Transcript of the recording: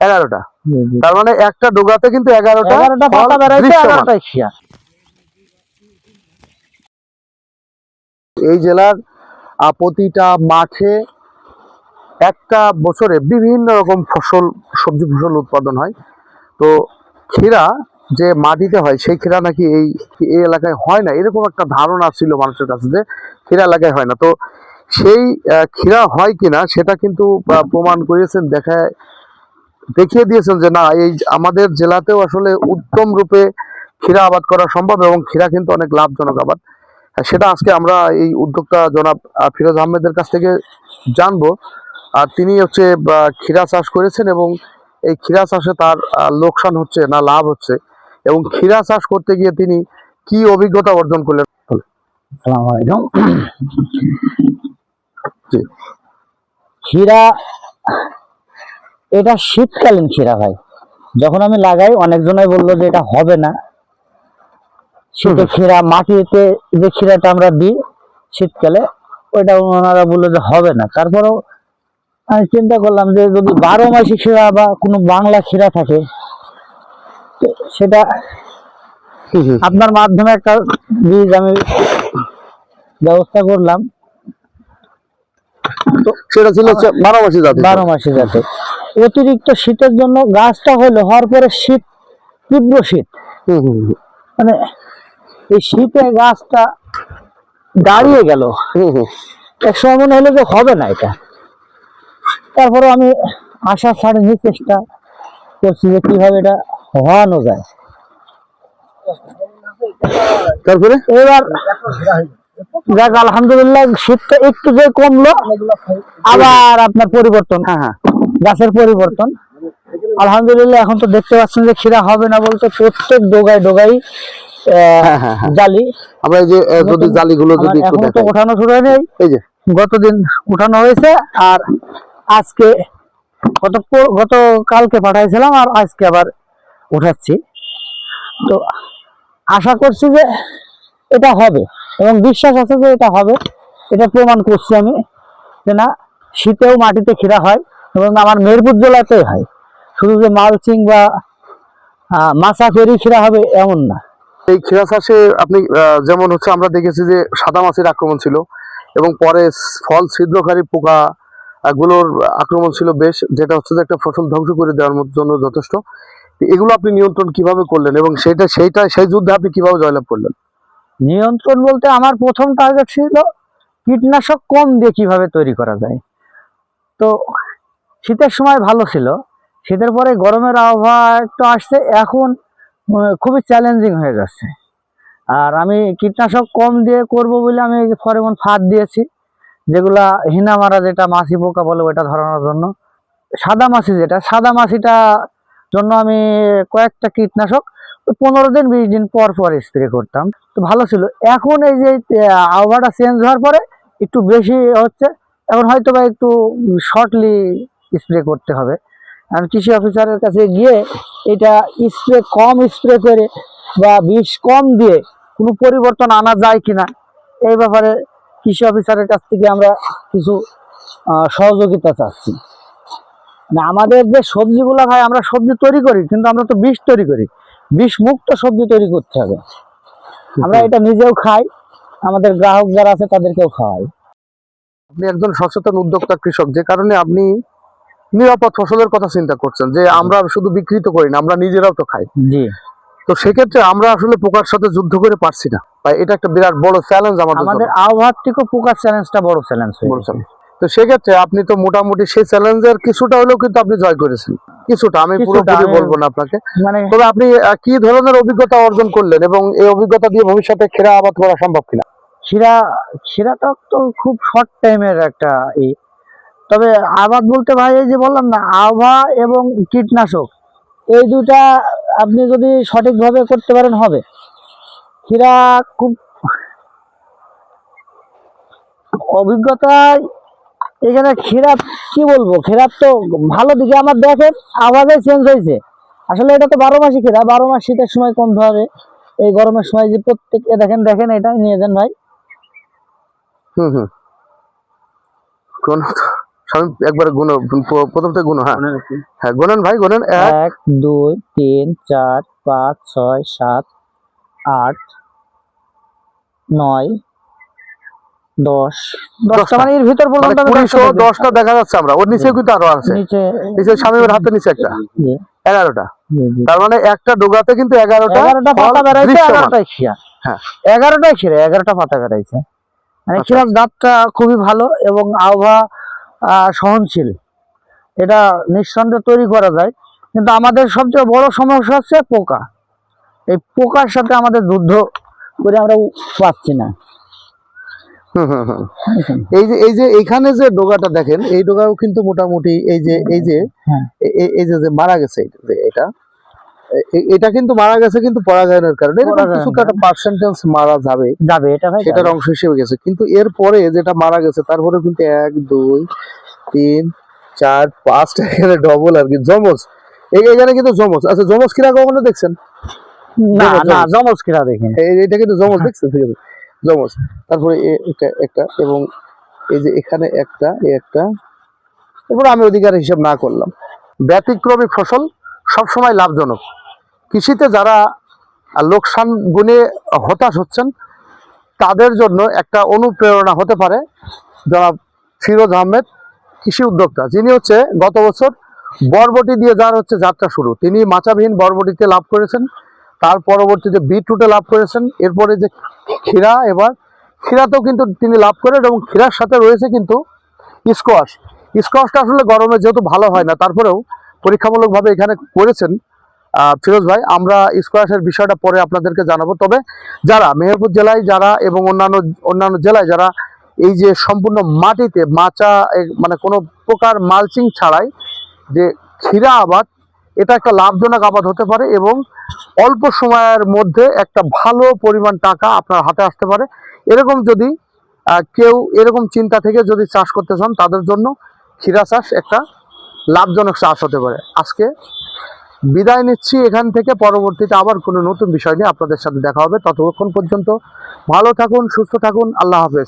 11টা। তার মানে একটা ডোগাতে কিন্তু 11টা পাতা বেরাইছে, 11টা খিয়া। এই জেলার প্রতিটা মাঠে একটা বছরে বিভিন্ন রকম ফসল, সবজি ফসল উৎপাদন হয়। তো ক্ষীরা যে মাটিতে হয় সেই ক্ষীরা নাকি এই এলাকায় হয় না, এরকম একটা ধারণা ছিল মানুষের কাছে যে ক্ষীরা এলাকায় হয় না। তো সেই ক্ষীরা হয় কিনা সেটা কিন্তু প্রমাণ করেছেন, দেখিয়ে দিয়েছেন যে না, এই আমাদের জেলাতেও আসলে উত্তম রূপে ক্ষীরা আবাদ করা সম্ভব এবং ক্ষীরা কিন্তু অনেক লাভজনক আবাদ। সেটা আজকে আমরা এই উদ্যোক্তা জনাব ফিরোজ আহমেদের কাছ থেকে জানবো। আর তিনি হচ্ছে ক্ষীরা চাষ করেছেন এবং এই ক্ষীরা চাষে তার লোকসান হচ্ছে না লাভ হচ্ছে, এবং ক্ষীরা চাষ করতে গিয়ে তিনি কি অভিজ্ঞতা অর্জন করলেন। আসসালামু আলাইকুম। জি। ক্ষীরা এটা শীতকালীন ক্ষীরা ভাই। যখন আমি লাগাই অনেকজনাই বললো যে এটা হবে না, শীতে ক্ষীরা মাটিতে যে ক্ষীরাটা আমরা দিই শীতকালে, ওইটা ওনারা বললো যে হবে না। তারপরেও আমি চিন্তা করলাম যে যদি 12 মাসি ক্ষীরা বা কোনো বাংলা ক্ষীরা থাকে, সেটা আপনার মাধ্যমে একটা বীজ আমি ব্যবস্থা করলাম। তো সেটা ছিল 12 মাসি জাতের। 12 মাসি জাতের। অতিরিক্ত শীতের জন্য গাছটা হওয়ার পরে শীত, তীব্র শীত, মানে এই শীতে গাছটা দাঁড়িয়ে গেল। এক সময় মনে হলো যে হবে না এটা। তারপরে আমি আশা ছাড়িনি, চেষ্টা করছি যে কিভাবে এটা হওয়ানো যায়। তারপরে এবার যাক আলহামদুলিল্লাহ, শীতটা একটু যে কমলো, আবার আপনার পরিবর্তন, গাছের পরিবর্তন। আলহামদুলিল্লাহ এখন তো দেখতে পাচ্ছেন যে ক্ষীরা হবে না বলতে প্রত্যেক ডোগায় ডোগায় জালি। আমরা এই যে যদি জালিগুলো যদি একটু এখন তো উঠানো শুরু হয়নি, এই যে গতদিন উঠানো হয়েছে, আর আজকে গত কালকে পাঠাইছিলাম, আর আজকে আবার উঠাচ্ছি। তো আশা করছি যে এটা হবে এবং বিশ্বাস আছে যে এটা হবে। এটা প্রমাণ করছি আমি যে না, শীতেও মাটিতে ক্ষীরা হয় এবং আমার মেহেরপুর জেলাতেই হয়। শুধু যে মালচিং বা মাছা ফেরি ক্ষীরা হবে এমন না। এই ক্ষীরা চাষে আপনি যেমন হচ্ছে আমরা দেখেছি যে সাদা মাছির আক্রমণ ছিল এবং পরে ফল ছিদ্রকারী পোকা গুলোর আক্রমণ ছিল বেশ, যেটা হচ্ছে যে একটা ফসল ধ্বংস করে দেওয়ার জন্য যথেষ্ট। এগুলো আপনি নিয়ন্ত্রণ কিভাবে করলেন এবং সেই যুদ্ধে আপনি কিভাবে জয়লাভ করলেন? নিয়ন্ত্রণ বলতে আমার প্রথম টার্গেট ছিল কীটনাশক কম দিয়ে কিভাবে তৈরি করা যায়। তো শীতের সময় ভালো ছিল, শীতের পরে গরমের আবহাওয়া একটু আসছে, এখন খুবই চ্যালেঞ্জিং হয়ে যাচ্ছে। আর আমি কীটনাশক কম দিয়ে করব বলে আমি ফরেমন ফাঁদ দিয়েছি, যেগুলা হিনা মারা, যেটা মাছি পোকা বলে ওটা ধরানোর জন্য। সাদা মাছিটা জন্য আমি কয়েকটা কীটনাশক 15 দিন 20 দিন পর পর স্প্রে করতাম, তো ভালো ছিল। এখন এই যে আবহাওয়াটা চেঞ্জ হওয়ার পরে একটু বেশি হচ্ছে, এখন হয়তো বা একটু শর্টলি স্প্রে করতে হবে। আর কৃষি অফিসারের কাছে গিয়ে এটা স্প্রে করে বা বিষ কম দিয়ে কোনো পরিবর্তন আনা যায় কিনা, এই ব্যাপারে কৃষি অফিসারের কাছ থেকে আমরা কিছু সহযোগিতা চাচ্ছি। না, আমাদের যে সবজিগুলো ভাই, আমরা সবজি তৈরি করি কিন্তু আমরা তো বিষ তৈরি করি, বিষ মুক্ত সবজি তৈরি করতে হবে। আমরা এটা নিজেও খাই, আমাদের গ্রাহক যারা আছে তাদেরকেও খাওয়াই। আপনি একজন সচেতন উদ্যোক্তা কৃষক, যে কারণে আপনি নিরাপদ ফসলের কথা চিন্তা করছেন, যে আমরা শুধু বিক্রি তো করি না, আমরা নিজেরাও তো খাই। জি। তো সেক্ষেত্রে আমরা আসলে পোকার সাথে যুদ্ধ করে পারছি না, তাই এটা একটা বিরাট বড় চ্যালেঞ্জ আমাদের আবহাওয়ার থেকে পোকার চ্যালেঞ্জটা বড় চ্যালেঞ্জ হয়েছে। তো সেক্ষেত্রে আপনি তো মোটামুটি সেই চ্যালেঞ্জের কিছুটা হলেও কিন্তু আপনি জয় করেছেন, কিছুটা, আমি পুরোপুরি বলবো না আপনাকে, তবে আপনি কি ধরনের অভিজ্ঞতা অর্জন করলেন এবং এই অভিজ্ঞতা দিয়ে ভবিষ্যতে ক্ষীরা আবাদ করা সম্ভব কিনা? ক্ষীরাটা তো খুব শর্ট টাইমের একটা তবে আবাদ বলতে ভাই, এই যে বললাম না, আবহাওয়া এবং কীটনাশক, এই দুটা আপনি যদি সঠিকভাবে করতে পারেন হবে। ক্ষীরা খুব অভিজ্ঞতায় এখানে ক্ষীরা কি বলবো, ক্ষীরার তো ভালো দিকে আমার দেখেন আওয়াজে চেঞ্জ হয়েছে। আসলে এটা তো 12 মাসি ক্ষীরা, 12 মাস শীতের সময় কম ধরে, এই গরমের সময় যে প্রত্যেক দেখেন এটা নিয়ে যান ভাই। কোন স্বামী একবার গুণ, প্রথম থেকে গুণ। হ্যাঁ হ্যাঁ, গুনেন ভাই, গুনেন। 1 2 3 4 5 6 7 8 9 10 10টা, মানে এর ভিতর পর্যন্ত আমি 10টা দেখা যাচ্ছে আমরা, ওর নিচেও কিন্তু আরো আছে, নিচে নিচে স্বামীর হাতে নিচে একটা, জি, 11টা। জি, জি। তার মানে একটা ডোগাতে কিন্তু 11টা 11টা পাতা বেরাইছে, দৃশ্যমান। 11টাই খিরা। হ্যাঁ। 11টাই খিরা, 11টা পাতা বেরাইছে। মানে আচ্ছা। খিরার জাতটা খুবই ভালো এবং আবহাওয়া সহনশীল, এটা নিঃসন্দেহে তৈরি করা যায়। কিন্তু আমাদের সবচেয়ে বড় সমস্যা হচ্ছে পোকা। এই পোকার সাথে আমাদের যুদ্ধ করে আমরা পাচ্ছি না। হুম হুম হুম। বুঝছেন? এই যে এখানে যে ডোগাটা দেখেন, এই ডোগাও কিন্তু মোটামুটি এই যে হ্যাঁ, এই যে মারা গেছে, এটা এটা কিন্তু মারা গেছে কিন্তু পরাগায়নের কারণে, এরকম পরাগায়ন কিছু একটা পার্সেন্টেজ মারা যাবে, যাবে, এটা ভাই সেটার যাবে। অংশ হিসেবে গেছে। কিন্তু এরপরে যেটা মারা গেছে তারপরে কিন্তু 1 2 3 4 5টা এখানে ডবল আর কি, জমজ। এখানে কিন্তু জমজ। আচ্ছা, জমজ কিরা কখনো দেখছেন? না জমজ, না, জমজ। জমজ কিরা দেখিনি। এটা কিন্তু জমজ, দেখছেন? ঠিক আছে, জমজ। তারপরে এটা একটা, এবং এই যে এখানে একটা, একটা, এরপর আমি অধিকার হিসাব না করলাম। ব্যতিক্রমী ফসল সবসময় লাভজনক। কৃষিতে যারা লোকসান গুণে হতাশ হচ্ছেন, তাদের জন্য একটা অনুপ্রেরণা হতে পারে জনাব ফিরোজ আহমেদ, কৃষি উদ্যোক্তা, যিনি হচ্ছে গত বছর বরবটি দিয়ে যার হচ্ছে যাত্রা শুরু। তিনি মাচাবিহীন বরবটিতে লাভ করেছেন, তার পরবর্তীতে বিটরুটে লাভ করেছেন, এরপরে যে ক্ষীরা, এবার ক্ষীরাতেও কিন্তু তিনি লাভ করেন, এবং ক্ষীরার সাথে রয়েছে কিন্তু স্কোয়াশ। স্কোয়াশটা আসলে গরমে যেহেতু ভালো হয় না, তারপরেও পরীক্ষামূলকভাবে এখানে করেছেন ফিরোজ ভাই। আমরা স্কোয়াশের বিষয়টা পরে আপনাদেরকে জানাবো। তবে যারা মেহেরপুর জেলায় যারা এবং অন্যান্য জেলায় যারা এই যে সম্পূর্ণ মাটিতে মাচা, মানে কোনো প্রকার মালচিং ছাড়াই যে ক্ষীরা আবাদ, এটা একটা লাভজনক আবাদ হতে পারে, এবং অল্প সময়ের মধ্যে একটা ভালো পরিমাণ টাকা আপনার হাতে আসতে পারে। এরকম যদি কেউ এরকম চিন্তা থেকে যদি চাষ করতে চান, তাদের জন্য ক্ষীরা চাষ একটা লাভজনক চাষ হতে পারে। আজকে বিদায় নিচ্ছি এখান থেকে, পরবর্তীতে আবার কোনো নতুন বিষয় নিয়ে আপনাদের সাথে দেখা হবে। ততক্ষণ পর্যন্ত ভালো থাকুন, সুস্থ থাকুন, আল্লাহ হাফেজ।